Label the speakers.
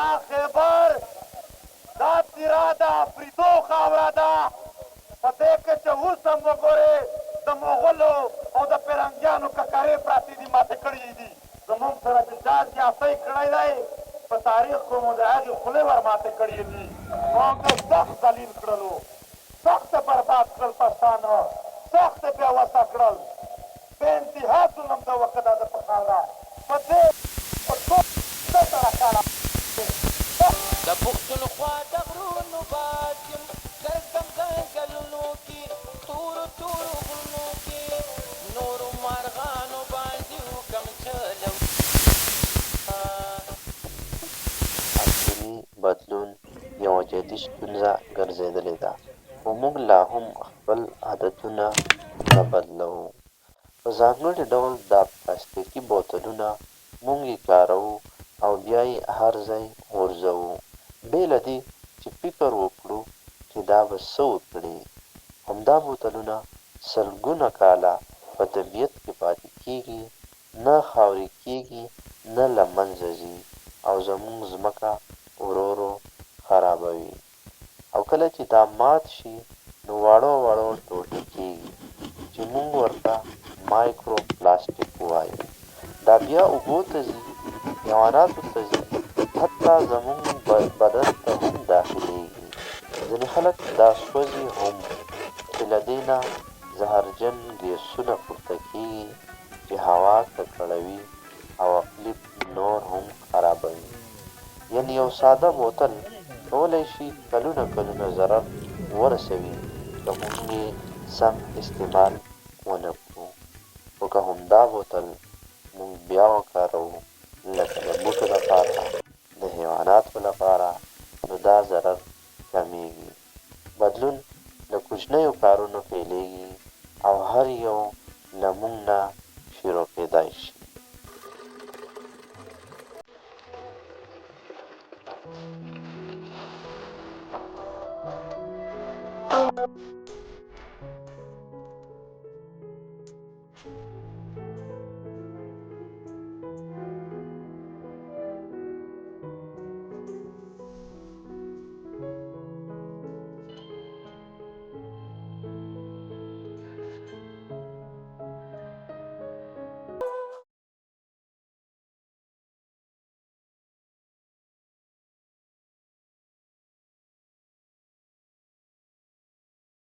Speaker 1: دا خیبر دا تیرا د افریدو خاوره ده په دې کې چې اوس هم وګورې د مغولو او د پرنګیانو ککرې پراتې دي ماتې کړي دي زموږ سره چې جاج جاسۍ کړی دی په تاریخ کې مو د هغې خولې ور ماتې کړي دي موږ سخت ذلیل کړلو سخت برباد کړل پښتانه سخت بېوسه کړل بې انتها ظلم د وکړه ده په خاوره په دې په ټول سره کاله
Speaker 2: د پښتونخوا د غرونو باد یم ګرځم ځنګلونو کې تورو تورو غرونو کې نورو مارغانو باندې وکم چلو
Speaker 3: عصري بدلون یوه جدي ستونزه ګرځېدلې ده خو موږ لا هم خپل عادتونه نه بدلوو په ځانګړي ډول دا پلاستیکي بوتلونه موږ یې کاروو او بیا یې هر ځای غورځوو بې له دې چې فکر وکړو چې دا به څه وکړي همدا بوتلونه سلګونه کاله په طبیعت کې پاتې کېږي نه خاورې کېږي نه له منځه ځي او زموږ ځمکه ورو ورو خرابوي او کله چې دا مات شي نو واړو واړو ټوټې کېږي چې موږ ورته مایکرو پلاستیک وایو دا بیا اوبو ته ځي حیواناتو ته ځي حتی زموږ بدن ته هم داخلېږي ځینې خلک دا سوځي هم چې له دې نه زهرجن ګیسونه پورته کېږي چې هوا ککړوي او اقلیم نور هم خرابوي یعنې یو ساده بوتل کولی شي کلونه کلونه ضرر ورسوي که موږ یې سم استعمال ونه کړو خو که همدا بوتل موږ بیا وکاروو لکه د بوټو لپاره د حیواناتو لپاره نو دا ضرر کمیږي بدلون له کوچنیو کارونو پیلېږي او هر یو له موږ نه شروع کېدای شي